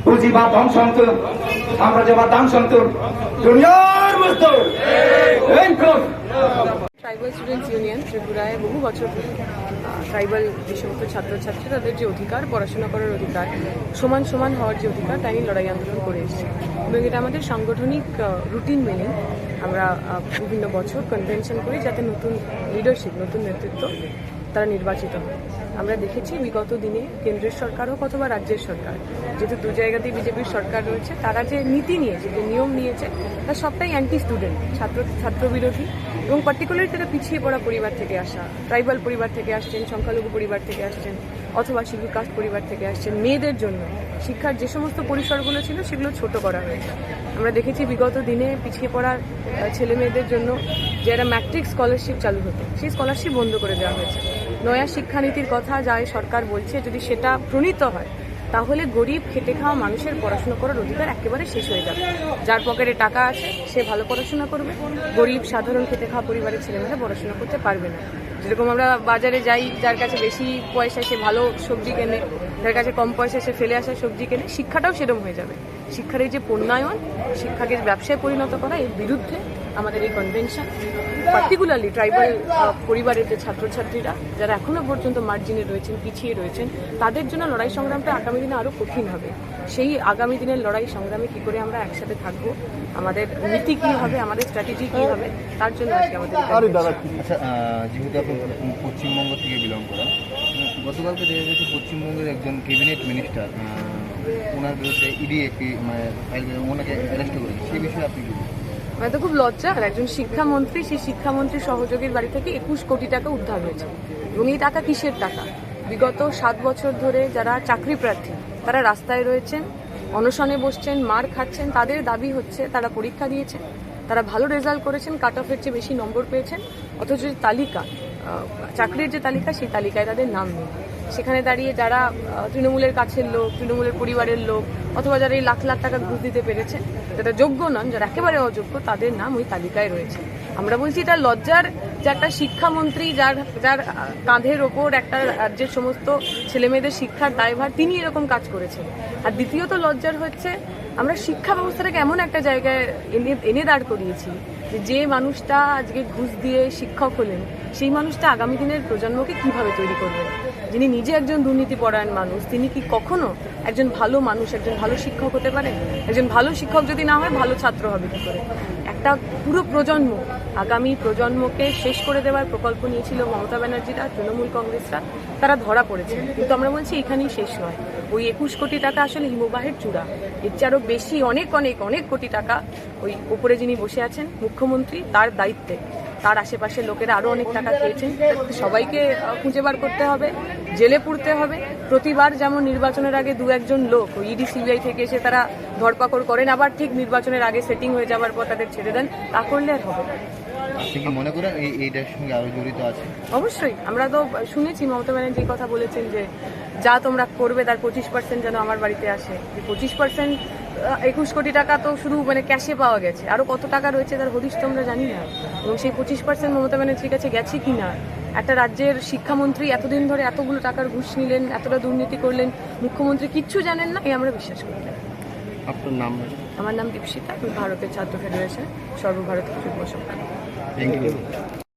পুঁজিবাদ ধ্বংসন্তর, সাম্রাজ্যবাদ ধ্বংসন্তর, দুনিয়ার মজদুর। Tribal students union ত্রিপুরায় বহু বছর ধরে ট্রাইবাল যে সমস্ত ছাত্রছাত্রী তাদের যে অধিকার, পড়াশোনা করার অধিকার, সমান সমান হওয়ার যে অধিকার, তাই নিয়ে লড়াই আন্দোলন করে এসেছে। এবং এটা আমাদের সাংগঠনিক রুটিন মেনে আমরা বিভিন্ন বছর কনভেনশন করি যাতে নতুন লিডারশিপ, নতুন নেতৃত্ব তারা নির্বাচিত হয়। আমরা দেখেছি বিগত দিনে কেন্দ্রের সরকার হোক অথবা রাজ্যের সরকার, যেহেতু দু জায়গাতেই বিজেপির সরকার রয়েছে, তারা যে নীতি নিয়েছে, যে নিয়ম নিয়েছে, তা সবটাই অ্যান্টি স্টুডেন্ট, ছাত্র বিরোধী এবং পার্টিকুলারলি তারা পিছিয়ে পড়া পরিবার থেকে আসা, ট্রাইবাল পরিবার থেকে আসছেন, সংখ্যালঘু পরিবার থেকে আসছেন অথবা শিডিউল কাস্ট পরিবার থেকে আসছেন। মেয়েদের জন্য শিক্ষার যে সমস্ত পরিসরগুলো ছিল সেগুলো ছোট করা হয়েছে। আমরা দেখেছি বিগত দিনে পিছিয়ে পড়া ছেলে মেয়েদের জন্য যারা ম্যাট্রিক স্কলারশিপ চালু হতো, সেই স্কলারশিপ বন্ধ করে দেওয়া হয়েছে। নয়া শিক্ষানীতির কথা যা সরকার বলছে, যদি সেটা প্রণীত হয় তাহলে গরিব খেটে খাওয়া মানুষের পড়াশোনা করার অধিকার একেবারে শেষ হয়ে যাবে। যার পকেটে টাকা আছে সে ভালো পড়াশোনা করবে, গরিব সাধারণ খেটে খাওয়া পরিবারের ছেলেমেয়েরা পড়াশোনা করতে পারবে না। যেরকম আমরা বাজারে যাই, যার কাছে বেশি পয়সা সে ভালো সবজি কেনে, যার কাছে কম পয়সা সে ফেলে আসা সবজি কেনে, শিক্ষাটাও সেরকম হয়ে যাবে। শিক্ষার এই যে পণ্যায়ন, শিক্ষাকে ব্যবসায় পরিণত করা, এর বিরুদ্ধে আমাদের এই কনভেনশন। পার্টিকুলারলি ট্রাইবাল পরিবারের যে ছাত্রছাত্রীরা যারা এখনো পর্যন্ত মার্জিনে রয়েছেন, পিছিয়ে রয়েছেন, তাদের জন্য লড়াই সংগ্রামটা আগামী দিনে আরও কঠিন হবে। সেই আগামী দিনের লড়াই সংগ্রামে কী করে আমরা একসাথে থাকবো, আমাদের নীতি কী হবে, আমাদের স্ট্র্যাটেজি কী হবে, তার জন্য আজকে আমাদের। আচ্ছা, যেহেতু আপনি পশ্চিমবঙ্গ থেকে বিলং করেন, গতকালকে দেখা গেছে পশ্চিমবঙ্গের একজন ক্যাবিনেট মিনিস্টার ওনার বিরুদ্ধে ইডি একটি ওনাকে অ্যারেস্ট করেছে, সেই বিষয়ে আপনি কি? আমার তো খুব লজ্জা। একজন শিক্ষামন্ত্রী, সেই শিক্ষামন্ত্রীর সহযোগীর বাড়ি থেকে 21 কোটি টাকা উদ্ধার হয়েছে। এবং এই টাকা কিসের টাকা? বিগত 7 বছর ধরে যারা চাকরি প্রার্থী তারা রাস্তায় রয়েছেন, অনশনে বসছেন, মার খাচ্ছেন, তাদের দাবি হচ্ছে তারা পরীক্ষা দিয়েছেন, তারা ভালো রেজাল্ট করেছেন, কাট অফের চেয়ে বেশি নম্বর পেয়েছেন, অথচ যে তালিকা, চাকরির যে তালিকা, সেই তালিকায় তাদের নাম নেই। সেখানে দাঁড়িয়ে যারা তৃণমূলের কাছের লোক, তৃণমূলের পরিবারের লোক, অথবা যারা এই লাখ লাখ টাকা ঘুষ দিতে পেরেছে, যারা যোগ্য নন, যারা একেবারে অযোগ্য, তাদের নাম ওই তালিকায় রয়েছে। আমরা বলছি এটা লজ্জার যে একটা শিক্ষামন্ত্রী, যার কাঁধের ওপর একটা রাজ্যের সমস্ত ছেলেমেয়েদের শিক্ষার দায়ভার, তিনি এরকম কাজ করেছেন। আর দ্বিতীয়ত লজ্জার হচ্ছে আমরা শিক্ষা ব্যবস্থাটাকে এমন একটা জায়গায় এনে দাঁড় করিয়েছি যে মানুষটা আজকে ঘুষ দিয়ে শিক্ষক হলেন, সেই মানুষটা আগামী দিনের প্রজন্মকে কিভাবে তৈরি করবেন? যিনি নিজে একজন দুর্নীতিপরায়ণ মানুষ, তিনি কি কখনো একজন ভালো মানুষ, একজন ভালো শিক্ষক হতে পারেন? একজন ভালো শিক্ষক যদি না হয়, ভালো ছাত্র হবে কি করে? একটা পুরো প্রজন্ম, আগামী প্রজন্মকে শেষ করে দেওয়ার প্রকল্প নিয়েছিল মমতা ব্যানার্জিরা, তৃণমূল কংগ্রেসরা, তারা ধরা পড়েছে। কিন্তু আমরা বলছি এখানেই শেষ নয়। ওই 21 কোটি টাকা আসলে হিমবাহের চূড়া, এর চেয়ে আরও বেশি অনেক অনেক অনেক কোটি টাকা ওই উপরে যিনি বসে আছেন মুখ্যমন্ত্রী, তার দায়িত্বে, তার আশেপাশের লোকেরা আরও অনেক টাকা খেয়েছেন। সবাইকে খুঁজে বার করতে হবে, জেলে পুরতে হবে। প্রতিবার যেমন নির্বাচনের আগে 2-1 লোক ওই ইডি সিবিআই থেকে এসে তারা ধরপাকড় করেন, আবার ঠিক নির্বাচনের আগে সেটিং হয়ে যাওয়ার পর তাদের ছেড়ে দেন, তা করলে আর হবে না। আপনি কি মনে করেন এইটার সঙ্গে আরো জড়িত আছে? অবশ্যই। আমরা তো শুনেছি মমতা ব্যানার্জি কথা বলেছেন যে যা তোমরা করবে তার 25% যেন আমার বাড়িতে আসে। 25%, 21 কোটি টাকা তো শুধু ক্যাশে পাওয়া গেছে, আরও কত টাকা রয়েছে তার হদিশ তো আমরা জানি না। এবং সেই 25% মমতা ব্যানার্জির কাছে গেছে কি না, একটা রাজ্যের শিক্ষামন্ত্রী এতদিন ধরে এতগুলো টাকার ঘুষ নিলেন, এতটা দুর্নীতি করলেন, মুখ্যমন্ত্রী কিচ্ছু জানেন না, আমরা বিশ্বাস করি না। আপনার নাম? আমার নাম দীপশিতা, ভারতের ছাত্র ফেডারেশন সর্বভারতীয় যুব সংঘ। Thank you.